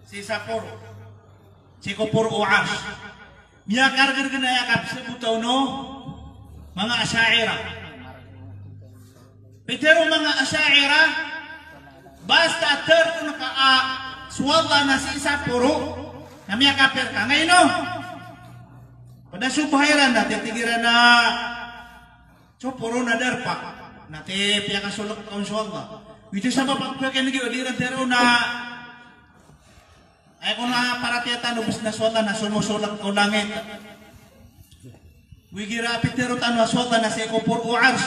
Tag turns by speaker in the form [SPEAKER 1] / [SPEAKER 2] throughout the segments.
[SPEAKER 1] si sapor si kopor u'ars miyakar gergena yakap sebutaw no mga asy'ira pero mga asy'ira basta terkun ka suwalla na si saporo na miyakaper ka ngayon no pada subhairan dati tigiran na puro na darpa nate piyaka sulok kaun suwalla itu sama pagpakan lagi uliran tero na ay kung na paratiatan ubus na swalla na sumusulak ko langit wigira pitero tanwa swalla na si kopor u'ars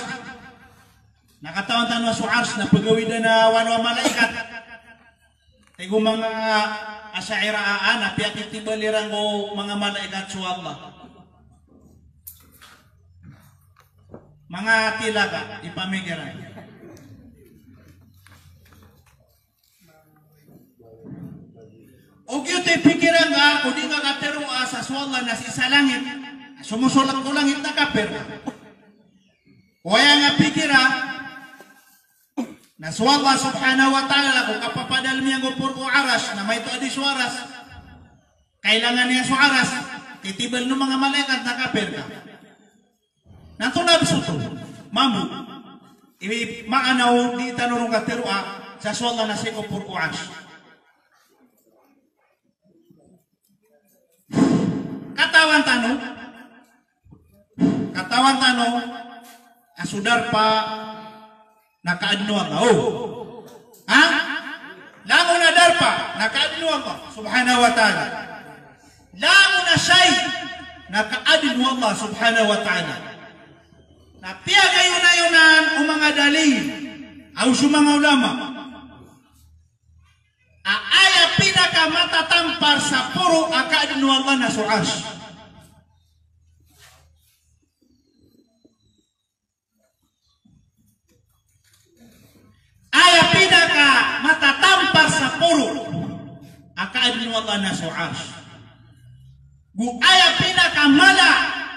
[SPEAKER 1] nakatawan tanwa su'ars na pagawida na wanwa malaikat tigo mga asy'ira na piyakit tibalirang ko mga malaikat swalla mga tilaga ipamigiran o gyud pikiran nga kung di nga katero sa swalla na sa langit sumusulak ko langit na kaper kaya nga pikira na swalla subhanahu wa ta'ala kung kapapadal niya gopor o aras na may tuadi suaras kailangan niya suaras titibal ng mga malaikat na kaper ka nanto na bisuto mamu maanaw di tanurong katero sa swalla na si gopor o aras katawan tano asudar pa nakaadno Allah lango na darpa nakaadno Allah subhanahu wa ta'ala lango na shay nakaadno Allah subhanahu wa ta'ala na piya kayo na yunan o mga dalil au mga ulama aya pinakamatatamper sa puro akaadno Allah na su'as aya pinaka matatampar sa puro akaadno Allah na su'as gu aya pinaka mala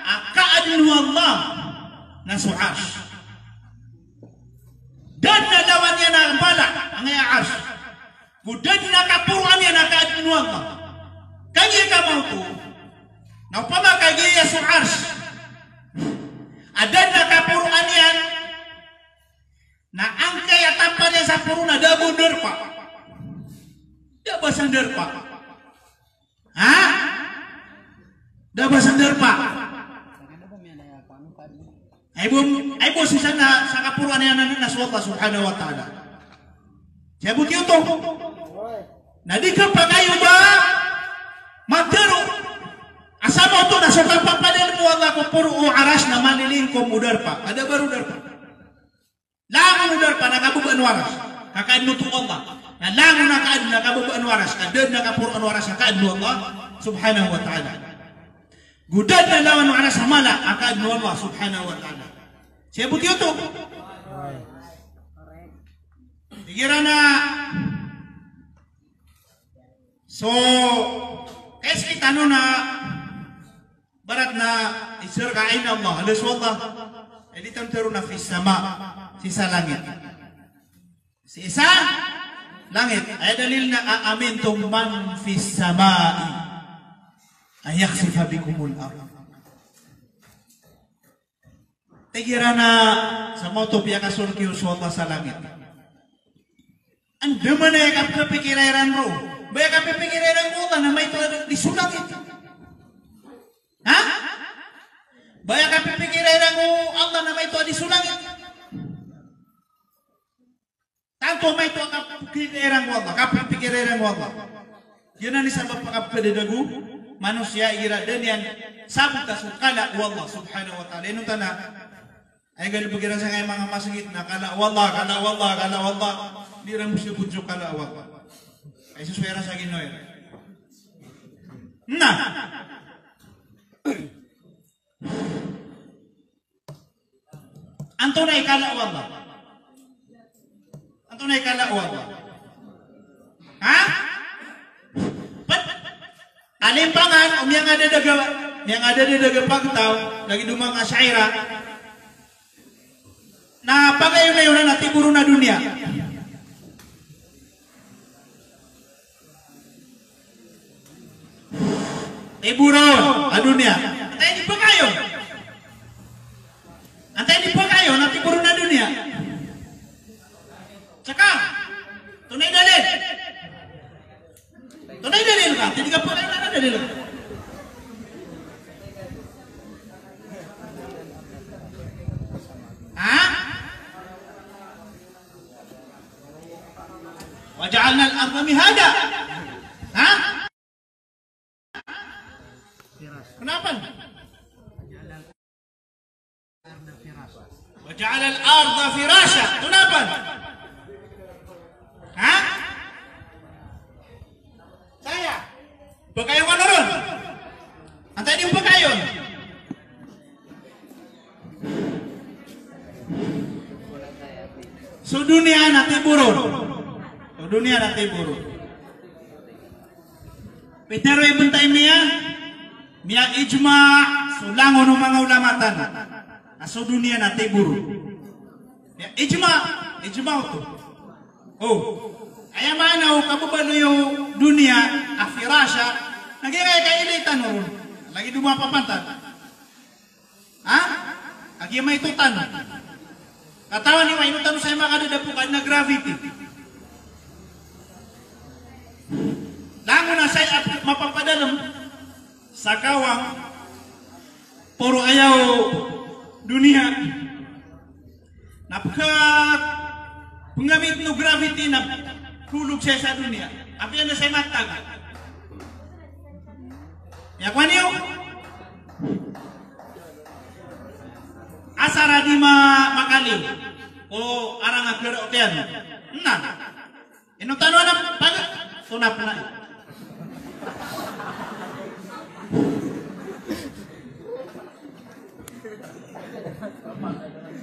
[SPEAKER 1] akaadno Allah na su'as dan na lawan niya na mala ang i'as gu dan na kapuruan niya na akaadno Allah kanya ka mau ko na pamakagaya su'as adan na kapuruan niya na angka ya tampaknya sa puruna dabu derpa dabasan derpa dabasan derpa ay bo siya na sa kapuruan yan na Allah subhanahu wa ta'ala jabut yun to na di ka pa kayo ba magdaro asama ito na sa papapadal mo ang ako puro o aras na malilingkom udarpa ada baru derpa lango na pa nakabubuan waras kakaadno to Allah na lango na nakabubuan waras kadad na kapuruan waras kakaadno Allah subhanahu wa ta'ala gudad na lawan waras mala kakaadno Allah subhanahu wa ta'ala siya buti ito tigira na so kasi tanong na barat na isir kain Allah alas wallah edi tantero na fis sama sisa langit sisa langit ay dalil na aamintum man fis samai ayakhsifa bikumul ardh tigira na sa moto piya kasulki uswalla sa langit anda mana yang kepikiran ro banyak kepikiran Allah na may di sulangit banyak kepikiran Allah na may di sulangit tanto may to kepikiran Allah kepikiran Allah yun ang isabab pagkapadagu manusia ira dan yang sabut kasukala Allah subhanahu wa ta'ala inun tanah ay ganun pikiran sa ngayon mga masangit na kala Allah di rin musti pujuk kala Allah ay suswera sa Ginoy na anto na ikala Allah alimpangan yang ada di daga pagtaw lagi dumang asyaira na pagayon na yun na tiburo na dunia tiburon dunia. Antay di pagayong. Antay di pagayong na tiburon na dunia. Tsaka, tunay dalil. Tunay dalil ka. Hindi ka pagayong na dalil. Ha? Waja'alna al-ardha mihada. Ha? Kenapa? Waja'ala al-ardha firasha. Kenapa? Ha? Saya. Pagkayon ka na ron. Antay niyo pagkayon. So dunia na tiburon. So dunia na tiburon. Pero ibon tayo miya ijma so lango ng mga ulamatan. So dunia na tiburon. Ijma ito. Oh. Kaya manaw kabubalo yung dunia afirasya nagigay kailitan ron. Lagi dumapapantad. Ha? Agi may tutan. Katawan ni Wayno tanong sa mga kadadapukan na gravity. Lango na sa mapapadalam sa kawang puro ayaw dunia. Napaka panggamit no gravity na hulog siya sa dunia. Apa yan na sa matag. Yakwan niyo? Asara di makali o arang aklero otian na ino tanwa na pag sunap na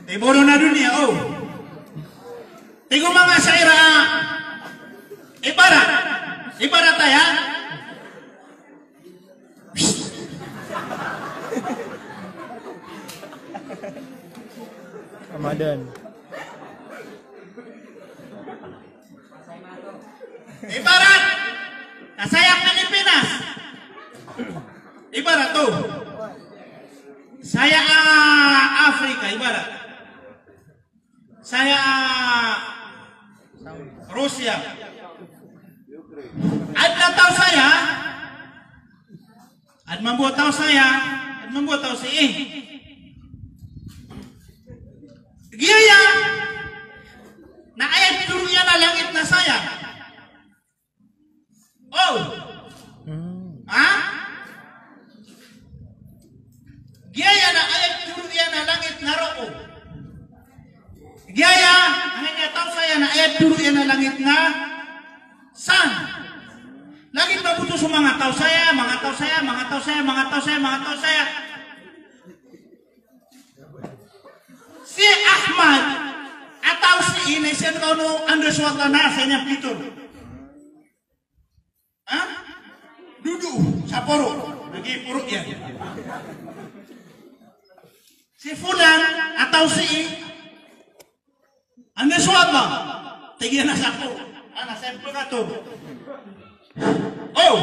[SPEAKER 1] tiburon na dunia oh tigo mga syaira ibarat ya
[SPEAKER 2] Ramadan.
[SPEAKER 1] Ibarat sayap Pilipinas. Ibarat tuh. Saya Afrika ibarat. Saya Rusia. Ada tahu saya. Ada membuat tahu saya. Ada membuat tahu si Gaya na ayat dunia na langit na saya. Oh. Ha? Gaya na ayat dunia na langit na roo. Gaya hanya tahu saya na ayat dunia na langit na san. Langit mabuto sa mga tao saya, mga tao saya, mga tao saya, mga tao saya, mga tao saya. Si Ahmad atau si ini siya no ando suwata na sa inyang pitur. Ha? Dudu sa puro. Nag-ipuro yan. Si Fulan atau si ando suwata tigyan na sa puro. Sample ka to. Oh!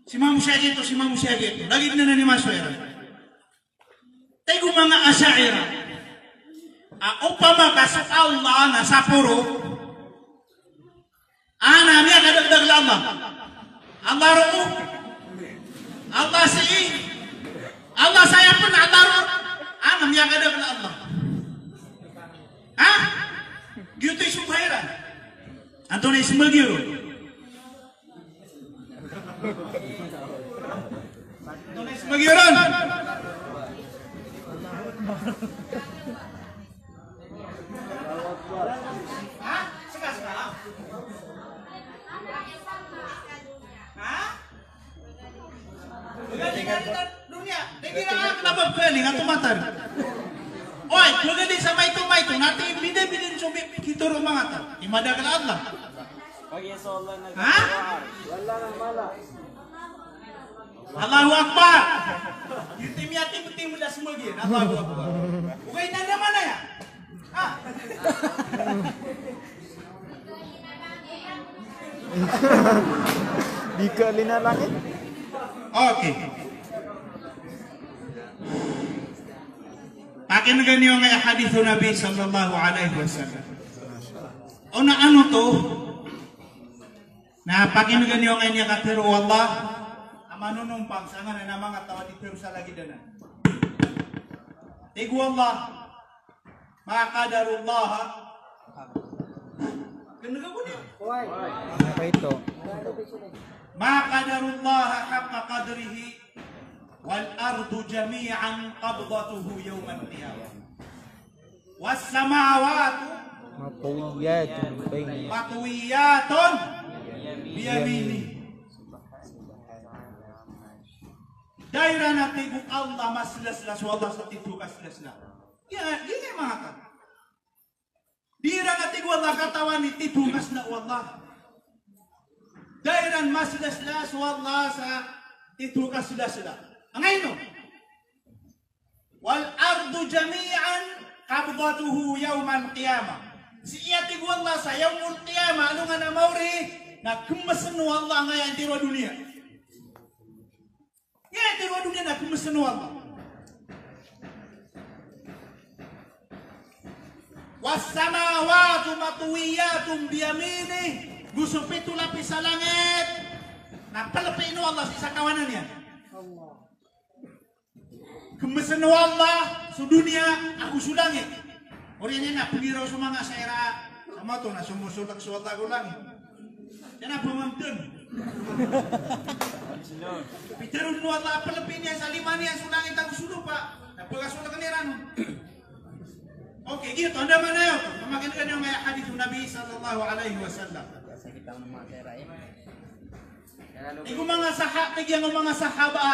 [SPEAKER 1] Si Mamu siya dito. Lagi na ni Maswera. Tayo mga asyaira. Upama kasat Allah na sa puro, niya kadagdag Allah. Allah ro'o. Allah si Allah saya pun Allah ro'o. Niya kadagdag Allah. Ha? Gitu subhairan. Antoni Ismail Antoni Ismail kenapa galing atau matar? Oi, kalau di sama itu nanti bida-bidin subi kita rumah ngata. Imadakan Allah. Hah? Allahu Akbar. Yutim yatim betim muda semua gini. Allahu Akbar. Bukan nanda mana ya? Ah.
[SPEAKER 2] Di kelina langit.
[SPEAKER 1] Oke. Pakin ganyo nga hadith Nabi sallallahu alaihi wasallam. Ona ano to? Na pakin ganyo nga niya katero wallah. Amano nung pangsangan na mga tawa di pero sa lagi dana. Tigu Allah. Ma qadarullah. Kenapa bunyi?
[SPEAKER 2] Apa itu?
[SPEAKER 1] Ma qadarullah haqqa qadrihi wal ardu jami'an qabdatuhu yawmal qiyamah. Was samawati matwiyatun biyamini. Daira natigu Allah maslas-las wallah satitu kaslaslah. Ya, ini maka. Dira natigu Allah katawan ititu kasla wallah. Dairan maslas-las wallah sa titu kaslaslah. Angayno. Wal ardu jami'an qabdatuhu yawmal qiyamah. Si iyati wallah sa yawmul qiyamah anu nga na mauri na kumasan wallah ngayon tiro dunia. Ya tiro dunia na kumasan wallah. Was samawati matwiyatun biyamini. Gusto pitu lapis sa langit. Napalapin Allah sa kawanan yan. Kumasan wallah sa dunia aku sudangit. Orinya na pagiraw sa mga saira. Sama to na sumusulak sa wallah ko langit. Yan na pumamdun. Pitarun mo Allah palapin niya sa lima niya sa langit ako sulupa. Napagasulak niran. Oke, gitu. Anda mana ya? Memakinkan yang hadis Nabi sallallahu alaihi wasallam. Iku mga sahaba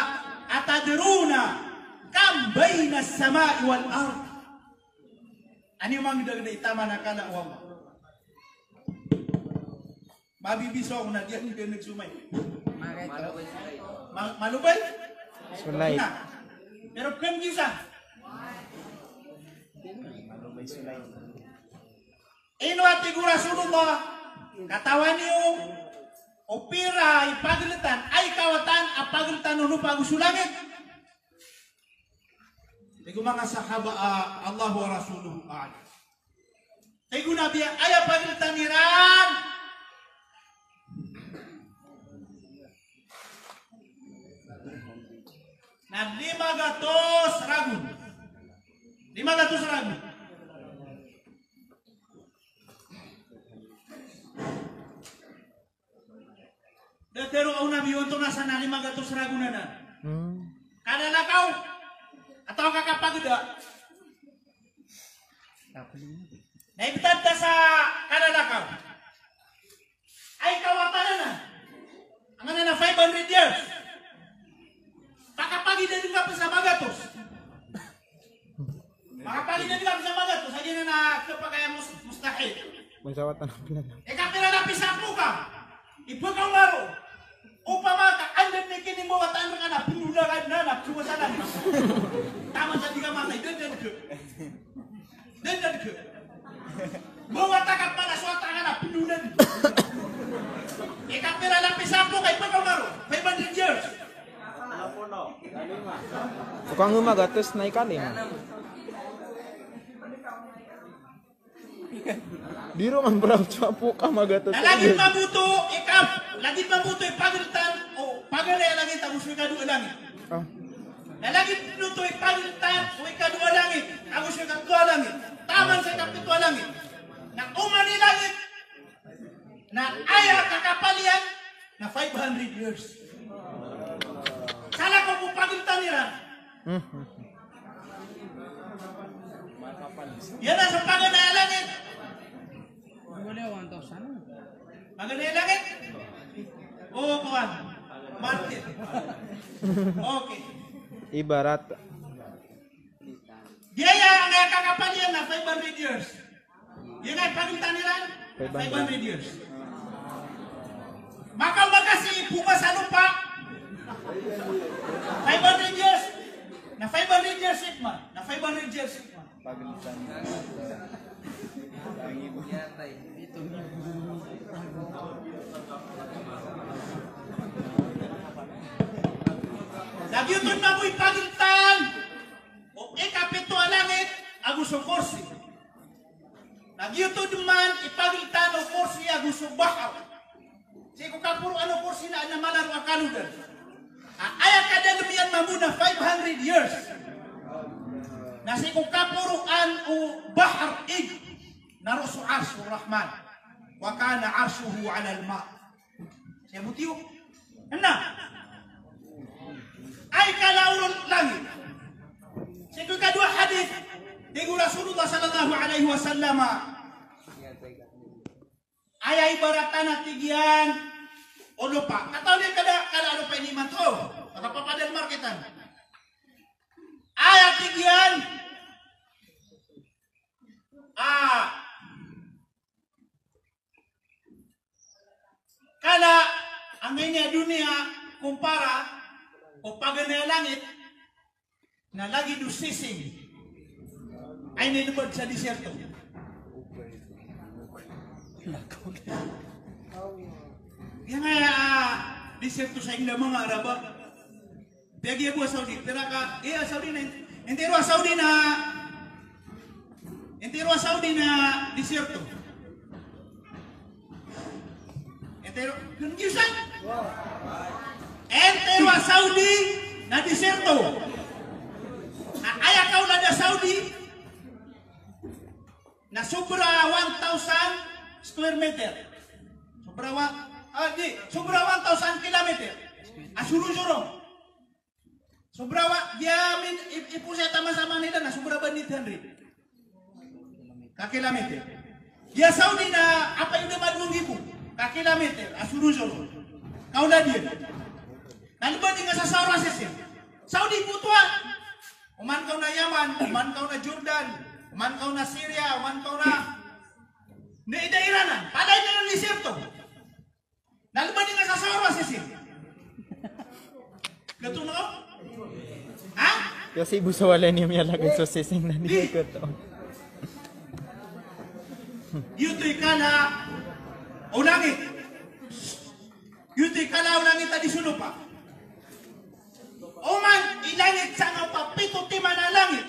[SPEAKER 1] atadruna kam baina as-sama'i wal ard. Ani mang dagda itama nakala wa. Mabibiso ako na diyan din nagsumay. Malubay?
[SPEAKER 2] Sulay.
[SPEAKER 1] Pero kam gisa. Ino ati ko Rasulullah katawan niyo opira ipagalitan ay kawatan apagalitan nuno pagusulangit. Tigo mga sahaba Allah wa Rasuluhu a'lam. Tigo nabi ay apagalitan niran. Na 500 ragun. 500 ragun. Pero ang nabi untuk nasa na 500 ragunan na. Kada lakaw atau kakapagda. Naibitanta sa kada lakaw. Ay kawatan na. Ang na 500 years. Pakapagi na din ka sa magatos. Makapagi na din ka sa magatos. Hindi na kapagaya mustahil.
[SPEAKER 2] Mansawatan ang pinala.
[SPEAKER 1] Kapila na pisapo ka. Ibagaw laro. Upama ka andan ni kini mo watan ka na pinulagan na kuwasanan. Tama sa di ka matay dendan ke. Dendan ke. Mo wata ka pala swata ka na pinulan. Kapila na pisapo ka ibagaw laro. 500 years.
[SPEAKER 2] Tukang humagatos na ikalim. Diro man bravo chapo ka magatos.
[SPEAKER 1] Lagi mabuto ikap, lagi mabuto ipagalitan o pagalay langit ang uswi kadua langit. Lagi mabuto ipagalitan o ikadua langit ang uswi kadua langit. Taman sa kapitwa langit. Na umani langit na aya kakapalian na 500 years. Sala ko kung pagalitan nila. Yan na sa pagalay langit. Maganda langit? Oo, kuwan. Market. Okay.
[SPEAKER 2] Ibarat.
[SPEAKER 1] Dia ang kakapalian na 500 years. Yan ay pagalitan nila? 500 years. Maka magkasi bunga sa lupa. 500 years. Na 500 years ikman. Na 500 years ikman.
[SPEAKER 2] Pagalitan.
[SPEAKER 1] Nagyuton na mo'y pagiltan. O ikapito alangit, agusong korsi. Nagyuton man ipagiltan o korsi agusong bahar. Sige ko kapuro ano korsi na malaro akaludan. Ayak kada lumiyan mamuna 500 years. Nasi ko kapuruan o bahar ig. Narusu arsu rahman. Wa kana arsuhu ala al-ma. Siya butiyo. Ano? Ay kalauron langit. Sige kadua hadith. Tigo Rasulullah sallallahu alaihi wasallam. Ay ibaratan na tigyan. O lupa. Kataw niya kada lupa ini manto. Nakapapadal marketan. Ay tigyan. Kala ang ngayon dunia kumpara o paganay langit na lagi dusising ay nilubad sa disyerto. Yang nga disyerto sa inyo mga Araba. Bagi buat Saudi, pero ka Saudi na entero Saudi na disyerto. Entero kungisan. Entero Saudi na disyerto. Aya kau na Saudi na sobra 1,000 square meter. Sobra 1,000 kilometer. Asuro-suro. Sobrawa dia ipu saya sama-sama nila na sobra ba ni Henry? Ka kilometer. Dia Saudi na apa yung namadung ibu? Ka kilometer, asuro-suro. Kau na dia. Nalibad nga sa Saudi session. Saudi putwa. Uman kau na Yaman, uman kau na Jordan, uman kau na Syria, uman kau na Iranan. Paday na ng disyerto. Nalibad nga sa Saudi session. Gato na ko? Ha?
[SPEAKER 2] Kasi ibu sa wala niya may alagay sa sising na niya ko to.
[SPEAKER 1] Yuto'y kala o langit. Yuto'y kala o langit na disuno pa. O man, ilangit sa nga pa pito tima na langit.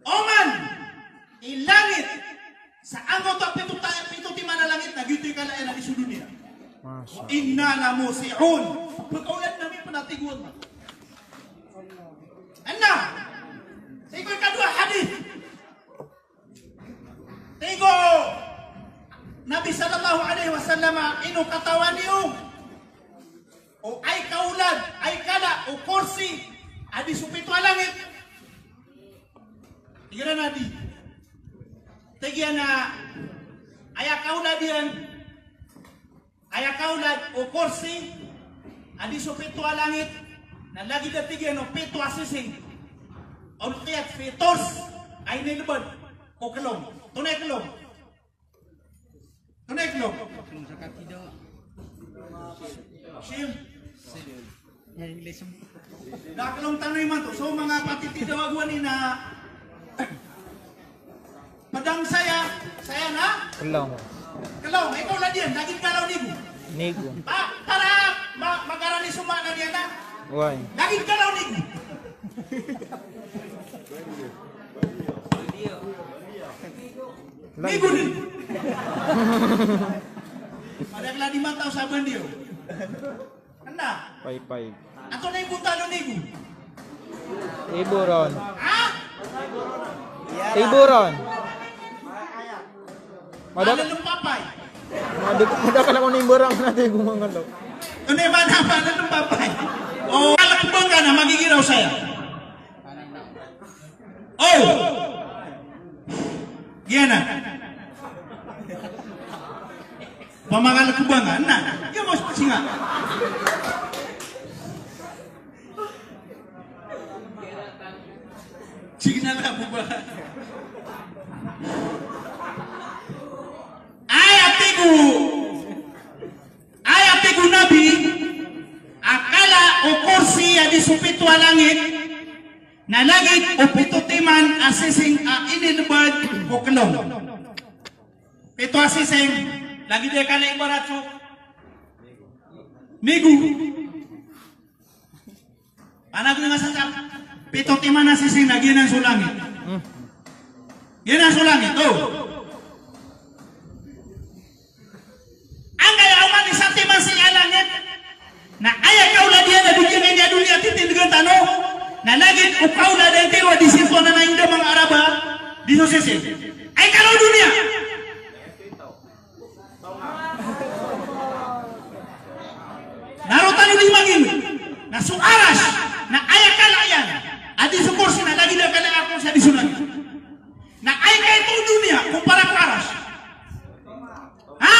[SPEAKER 1] O man, ilangit sa angaw ta pito tima na langit na yuto'y kala na disuno niya. Inna na musi'un. Pagkaulan namin panatiguan mo. Anna, tigo kadua hadis. Tigo Nabi sallallahu alaihi wasallam inu katawan niyo. O ay kaulan, ay kala, o kursi, adi supito langit. Tiga na di. Tiga na aya kaulan diyan. Aya kaulan o kursi, adi supito langit. Na lagi datigyan o pito asising o kaya't fitos ay nilibad o kalong. Tunay kalong. Tunay kalong. Sim. Nakalong tanay man to. So mga patitidawagwan ni na padang saya na?
[SPEAKER 2] Kalong.
[SPEAKER 1] Kalong. Ikaw na diyan. Naging kalaw nigo.
[SPEAKER 2] Nigo.
[SPEAKER 1] Para magarani sumana diyan na.
[SPEAKER 2] Why?
[SPEAKER 1] Naging kalaw nigo. Nigo din. Padang lagi mataw sa bandiyo. Anda?
[SPEAKER 2] Pay.
[SPEAKER 1] Ato na yung butalo nigo.
[SPEAKER 2] Iburon.
[SPEAKER 1] Ha?
[SPEAKER 2] Iburon.
[SPEAKER 1] Madag ng papay.
[SPEAKER 2] Madag ka lang kung iburang natin gumangalaw.
[SPEAKER 1] Ano yung manapan ng papay? O alakbang ka na magigiraw saya. Oh! Yan na. Pamagalakbang ka na. Yan mo singa. Sige na lang po ba? Ay atigu Nabi akala o kursi adi supito langit na langit o pitutiman asising inilbad o kalong. Pito asising lagi dia kala ibaratso nigu Panak nga sa pito timana sising na ginang sulangit. Ginang sulangit, oh. Ang kaya uman isang timan siya langit na ayaw kaulah dia na bigyan niya dunia titindigan tanong na lagi ukaulah dan tewa di situ na nainda mga Araba di sosese. Ay kalau dunia narutan di mangin na suaras na ayaw kalayan adi sukursi na lagi na kalayan ako sa disunag na ayaw kaya ito dunia kumpara karas. Ha?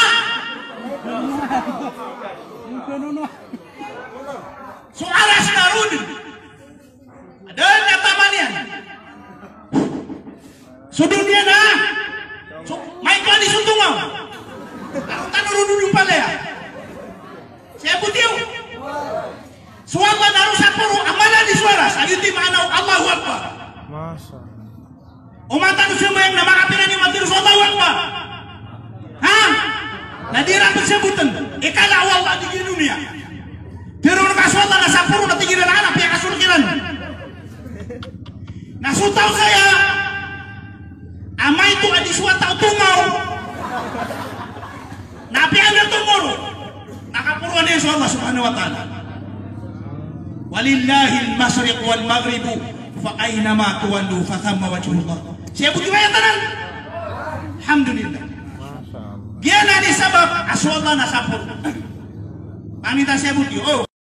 [SPEAKER 1] Suaras narun dan nyatamannya sudunia na main kau di suntung mau aku tak nurun pala ya saya putih suara naruh sapuru amalan di suaras ayuti manau Allahu Akbar
[SPEAKER 2] Masa.
[SPEAKER 1] umatan semua yang nama kapinan ni mati Allahu Akbar. Ha? Nadiran bersebutan ikala Allah di dunia Firun kaswata na sapuru na tigiran anak yang kasurkiran. Nasutaw saya amay itu adi suwata tungaw. Napi anda tumuro. Nakapuruan niya sa Allah subhanahu wa ta'ala. Walillahi al-masriq wal-maghribu fa aynama tuwallu fa thamma wajhullah. Siya buti ba tanan? Alhamdulillah. Dia na ni sabab aswallah na sapuru. Panita saya buti. Oh.